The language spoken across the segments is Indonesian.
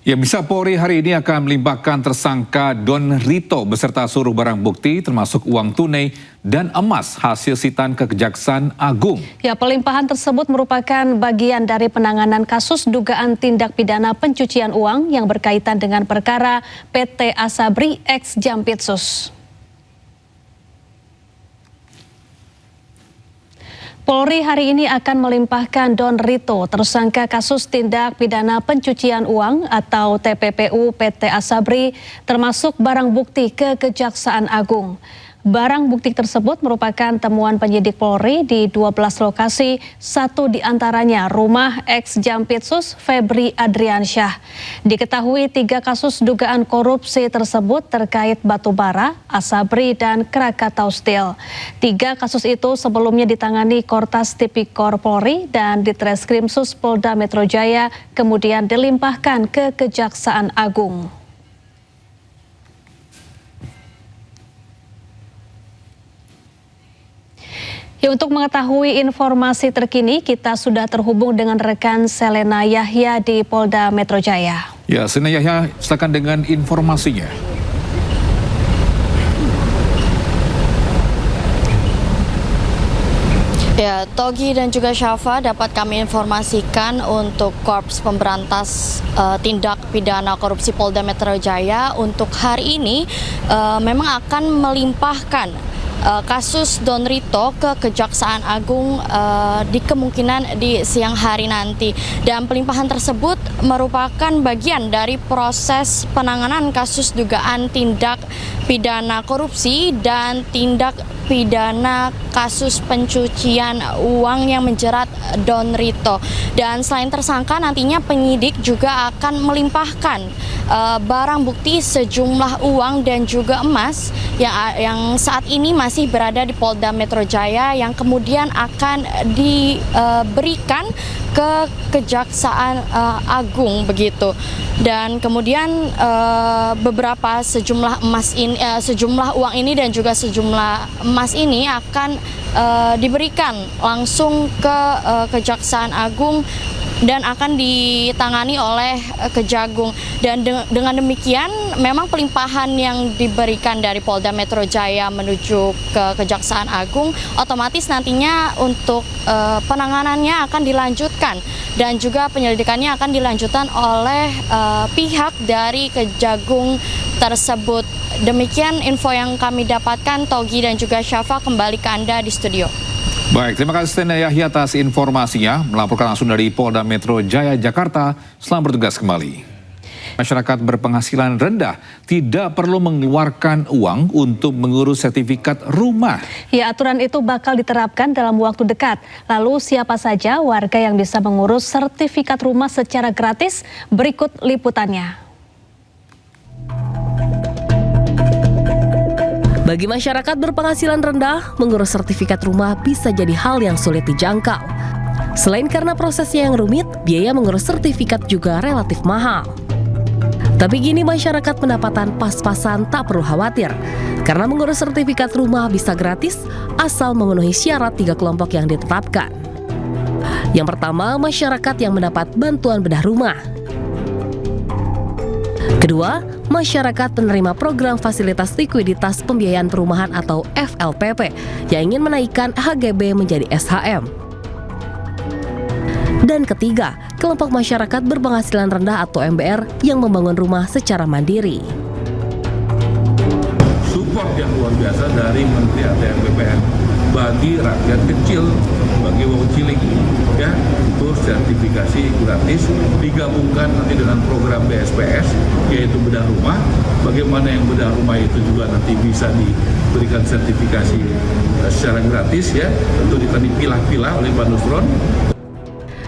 Ya, bisa Polri hari ini akan melimpahkan tersangka Don Rito beserta seluruh barang bukti termasuk uang tunai dan emas hasil sitaan ke Kejaksaan Agung. Ya, pelimpahan tersebut merupakan bagian dari penanganan kasus dugaan tindak pidana pencucian uang yang berkaitan dengan perkara PT Asabri X Jampitsus. Polri hari ini akan melimpahkan Don Rito, tersangka kasus tindak pidana pencucian uang atau TPPU PT Asabri, termasuk barang bukti ke Kejaksaan Agung. Barang bukti tersebut merupakan temuan penyidik Polri di 12 lokasi, satu diantaranya rumah ex-Jampitsus Febri Adriansyah. Diketahui 3 kasus dugaan korupsi tersebut terkait batubara, Asabri, dan Krakatau Steel. 3 kasus itu sebelumnya ditangani Kortas Tipikor Polri dan Ditreskrimsus Polda Metro Jaya, kemudian dilimpahkan ke Kejaksaan Agung. Ya, untuk mengetahui informasi terkini, kita sudah terhubung dengan rekan Selena Yahya di Polda Metro Jaya. Ya, Selena Yahya, silakan dengan informasinya. Ya, Togi dan juga Syafa, dapat kami informasikan untuk Korps Pemberantas Tindak Pidana Korupsi Polda Metro Jaya untuk hari ini memang akan melimpahkan kasus Don Rito ke Kejaksaan Agung di kemungkinan di siang hari nanti. Dan pelimpahan tersebut merupakan bagian dari proses penanganan kasus dugaan tindak pidana korupsi dan tindak pidana kasus pencucian uang yang menjerat Don Rito. Dan selain tersangka, nantinya penyidik juga akan melimpahkan barang bukti sejumlah uang dan juga emas yang saat ini masih berada di Polda Metro Jaya, yang kemudian akan diberikan ke Kejaksaan Agung begitu. Dan kemudian beberapa sejumlah uang ini dan juga sejumlah emas ini akan diberikan langsung ke Kejaksaan Agung dan akan ditangani oleh Kejagung. Dan dengan demikian memang pelimpahan yang diberikan dari Polda Metro Jaya menuju ke Kejaksaan Agung otomatis nantinya untuk penanganannya akan dilanjutkan dan juga penyelidikannya akan dilanjutkan oleh pihak dari Kejagung tersebut. Demikian info yang kami dapatkan, Togi dan juga Syafa, kembali ke Anda di studio. Baik, terima kasih Selena Yahya atas informasinya. Melaporkan langsung dari Polda Metro Jaya, Jakarta. Selamat bertugas kembali. Masyarakat berpenghasilan rendah tidak perlu mengeluarkan uang untuk mengurus sertifikat rumah. Ya, aturan itu bakal diterapkan dalam waktu dekat. Lalu siapa saja warga yang bisa mengurus sertifikat rumah secara gratis? Berikut liputannya. Bagi masyarakat berpenghasilan rendah, mengurus sertifikat rumah bisa jadi hal yang sulit dijangkau. Selain karena prosesnya yang rumit, biaya mengurus sertifikat juga relatif mahal. Tapi gini, masyarakat pendapatan pas-pasan tak perlu khawatir, karena mengurus sertifikat rumah bisa gratis asal memenuhi syarat 3 kelompok yang ditetapkan. Yang pertama, masyarakat yang mendapat bantuan bedah rumah. Kedua, masyarakat penerima program fasilitas likuiditas pembiayaan perumahan atau FLPP yang ingin menaikkan HGB menjadi SHM. Dan ketiga, kelompok masyarakat berpenghasilan rendah atau MBR yang membangun rumah secara mandiri. Support yang luar biasa dari Menteri ATR BPN bagi rakyat kecil, bagi wong cilik, ya, itu sertifikasi gratis digabungkan nanti dengan program BSPS, yaitu bedah rumah. Bagaimana yang bedah rumah itu juga nanti bisa diberikan sertifikasi secara gratis, ya, tentu akan dipilah-pilah oleh Pak Nusron.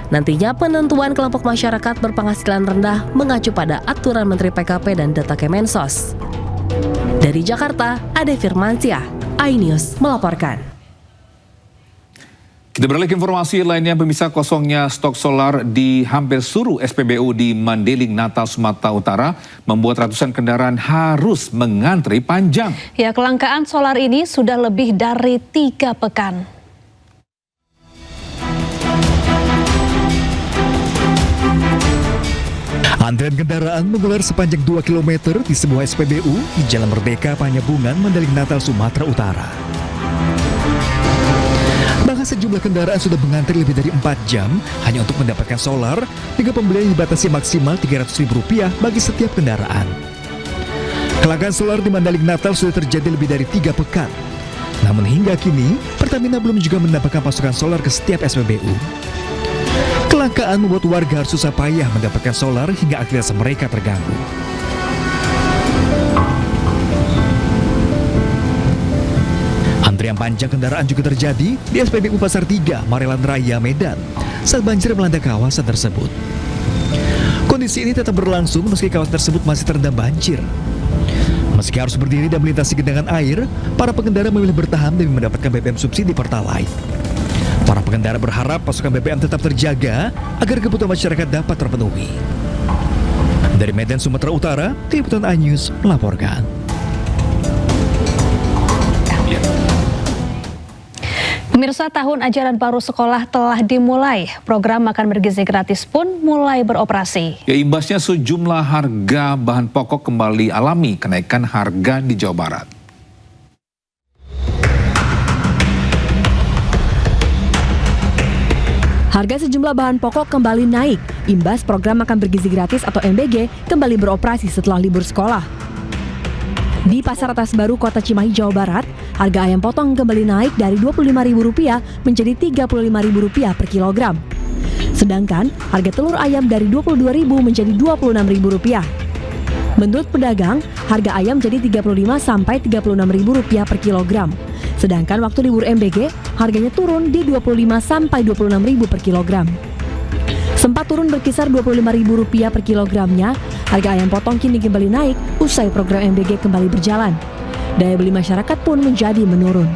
Nantinya penentuan kelompok masyarakat berpenghasilan rendah mengacu pada aturan Menteri PKP dan Data Kemensos. Dari Jakarta, Ade Firmansyah, iNews melaporkan. Kita beralih ke informasi lainnya, pemirsa. Kosongnya stok solar di hampir seluruh SPBU di Mandailing, Natal, Sumatera Utara membuat ratusan kendaraan harus mengantri panjang. Ya, kelangkaan solar ini sudah lebih dari 3 pekan. Antrean kendaraan mengular sepanjang 2 km di sebuah SPBU di Jalan Merdeka Panyabungan, Mandailing Natal, Sumatera Utara. Bahkan sejumlah kendaraan sudah mengantri lebih dari 4 jam hanya untuk mendapatkan solar dengan pembelian yang dibatasi maksimal Rp300.000 bagi setiap kendaraan. Kelangkaan solar di Mandailing Natal sudah terjadi lebih dari 3 pekan. Namun hingga kini, Pertamina belum juga mendapatkan pasokan solar ke setiap SPBU. Kelangkaan membuat warga harus susah payah mendapatkan solar hingga aktivitas mereka terganggu. Antrian panjang kendaraan juga terjadi di SPBU Pasar 3, Marelan Raya, Medan saat banjir melanda kawasan tersebut. Kondisi ini tetap berlangsung meski kawasan tersebut masih terendam banjir. Meski harus berdiri dan melintasi genangan air, para pengendara memilih bertahan demi mendapatkan BBM subsidi Pertalite. Para pengendara berharap pasokan BBM tetap terjaga agar kebutuhan masyarakat dapat terpenuhi. Dari Medan, Sumatera Utara, Tim Liputan iNews melaporkan. Pemirsa, tahun ajaran baru sekolah telah dimulai. Program makan bergizi gratis pun mulai beroperasi. Ya, imbasnya sejumlah harga bahan pokok kembali alami kenaikan harga di Jawa Barat. Harga sejumlah bahan pokok kembali naik, imbas program makan bergizi gratis atau MBG kembali beroperasi setelah libur sekolah. Di Pasar Atas Baru, Kota Cimahi, Jawa Barat, harga ayam potong kembali naik dari Rp25.000 menjadi Rp35.000 per kilogram. Sedangkan harga telur ayam dari Rp22.000 menjadi Rp26.000. Menurut pedagang, harga ayam jadi Rp35 sampai Rp36.000 per kilogram. Sedangkan waktu libur MBG, harganya turun di Rp25 sampai Rp26.000 per kilogram. Sempat turun berkisar Rp25.000 per kilogramnya, harga ayam potong kini kembali naik usai program MBG kembali berjalan. Daya beli masyarakat pun menjadi menurun.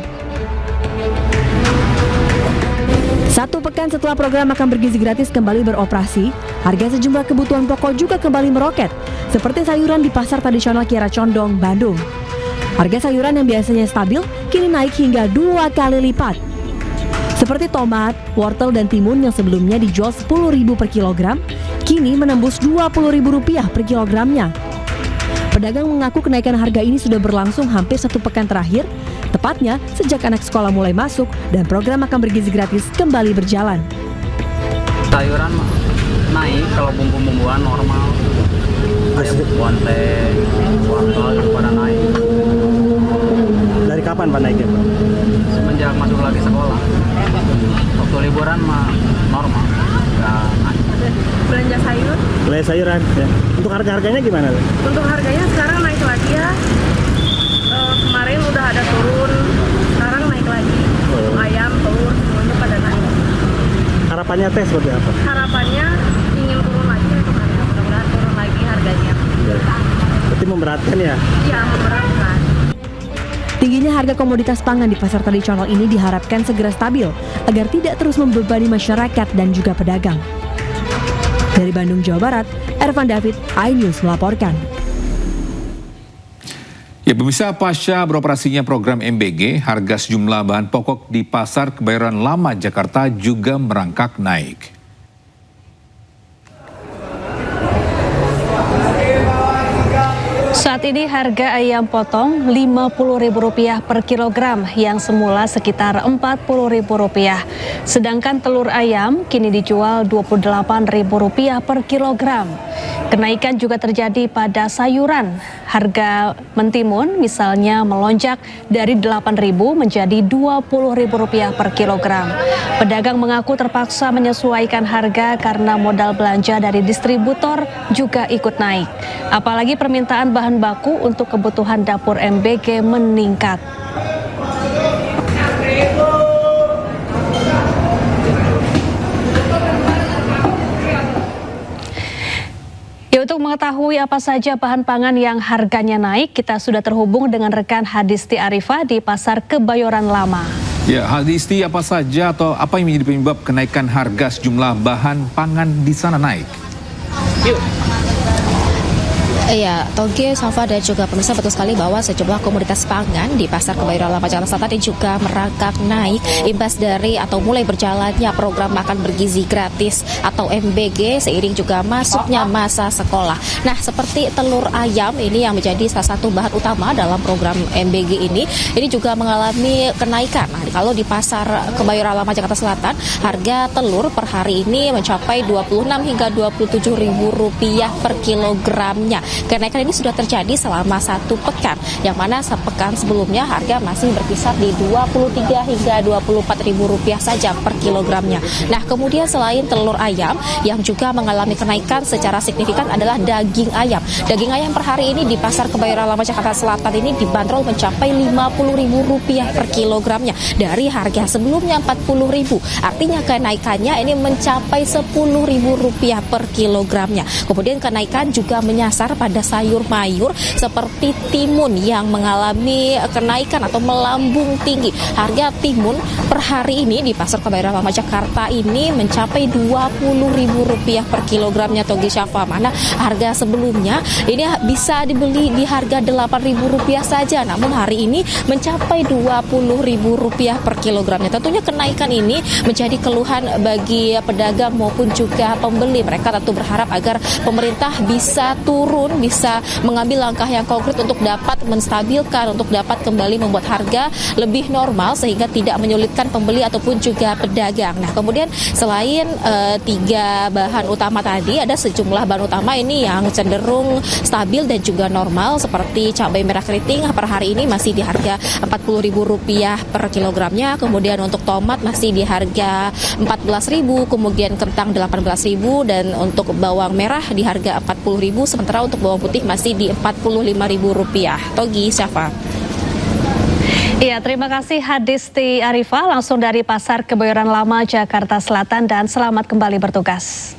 1 pekan setelah program makan bergizi gratis kembali beroperasi, harga sejumlah kebutuhan pokok juga kembali meroket, seperti sayuran di pasar tradisional Kiara Condong, Bandung. Harga sayuran yang biasanya stabil kini naik hingga 2 kali lipat. Seperti tomat, wortel, dan timun yang sebelumnya dijual Rp10.000 per kilogram, kini menembus Rp20.000 per kilogramnya. Pedagang mengaku kenaikan harga ini sudah berlangsung hampir 1 pekan terakhir, tepatnya sejak anak sekolah mulai masuk dan program makan bergizi gratis kembali berjalan. Sayuran naik, kalau bumbu-bumbuan normal. Kayak bontek, wortel itu pada naik. Dari kapan Pak naiknya Pak? Semenjak masuk lagi sekolah. Waktu liburan mah normal, nggak naik. Belanja sayur. Belanja sayuran ya. Untuk harga-harganya gimana? Untuk harganya sekarang naik lagi ya. Kemarin udah ada turun, sekarang naik lagi. Untuk ayam, telur, semuanya pada naik. Harapannya teh seperti apa? Harapannya ingin turun lagi untuk ayam. Mudah-mudahan turun lagi harganya. Ya. Berarti memberatkan ya? Iya, memberatkan. Tingginya harga komoditas pangan di pasar tradisional ini diharapkan segera stabil agar tidak terus membebani masyarakat dan juga pedagang. Dari Bandung, Jawa Barat, Ervan David, iNews melaporkan. Ya, pemirsa, pasca beroperasinya program MBG, harga sejumlah bahan pokok di Pasar Kebayoran Lama, Jakarta juga merangkak naik. Saat ini harga ayam potong Rp50.000 per kilogram yang semula sekitar Rp40.000. Sedangkan telur ayam kini dijual Rp28.000 per kilogram. Kenaikan juga terjadi pada sayuran. Harga mentimun misalnya melonjak dari Rp8.000 menjadi Rp20.000 per kilogram. Pedagang mengaku terpaksa menyesuaikan harga karena modal belanja dari distributor juga ikut naik. Apalagi permintaan bahan baku untuk kebutuhan dapur MBG meningkat. Ya, untuk mengetahui apa saja bahan pangan yang harganya naik, kita sudah terhubung dengan rekan Hadisti Arifah di Pasar Kebayoran Lama. Ya, Hadisti, apa saja atau apa yang menjadi penyebab kenaikan harga sejumlah bahan pangan di sana naik? Yuk. Iya, Toge, Safa dan juga pemirsa, betul sekali bahwa sejumlah komoditas pangan di Pasar Kebayoran Lama Jakarta Selatan ini juga merangkak naik imbas dari atau mulai berjalannya program makan bergizi gratis atau MBG seiring juga masuknya masa sekolah. Nah, seperti telur ayam ini yang menjadi salah satu bahan utama dalam program MBG ini juga mengalami kenaikan. Nah, kalau di Pasar Kebayoran Lama Jakarta Selatan, harga telur per hari ini mencapai Rp26 hingga Rp27.000 per kilogramnya. Kenaikan ini sudah terjadi selama 1 pekan, yang mana sepekan sebelumnya harga masih berkisar di Rp23 hingga Rp24.000 saja per kilogramnya. Nah, kemudian selain telur ayam, yang juga mengalami kenaikan secara signifikan adalah daging ayam. Daging ayam per hari ini di Pasar Kebayoran Lama Jakarta Selatan ini dibanderol mencapai Rp50.000 per kilogramnya dari harga sebelumnya Rp40.000. Artinya kenaikannya ini mencapai Rp10.000 per kilogramnya. Kemudian kenaikan juga menyasar pada sayur mayur seperti timun yang mengalami kenaikan atau melambung tinggi. Harga timun per hari ini di Pasar Kebayoran Lama Jakarta ini mencapai Rp20.000 per kilogramnya, Togi Syafa. Mana harga sebelumnya ini bisa dibeli di harga Rp8.000 saja, namun hari ini mencapai Rp20.000 per kilogramnya. Tentunya kenaikan ini menjadi keluhan bagi pedagang maupun juga pembeli. Mereka tentu berharap agar pemerintah bisa turun, bisa mengambil langkah yang konkret untuk dapat menstabilkan, untuk dapat kembali membuat harga lebih normal sehingga tidak menyulitkan pembeli ataupun juga pedagang. Nah, kemudian selain 3 bahan utama tadi, ada sejumlah bahan utama ini yang cenderung stabil dan juga normal, seperti cabai merah keriting per hari ini masih di harga Rp40.000 per kilogramnya. Kemudian untuk tomat masih di harga Rp14.000, kemudian kentang Rp18.000, dan untuk bawang merah di harga Rp40.000, sementara untuk bawang putih masih di Rp45.000. Togi, Syafa. Iya, terima kasih Hadisti Arifah langsung dari Pasar Kebayoran Lama Jakarta Selatan, dan selamat kembali bertugas.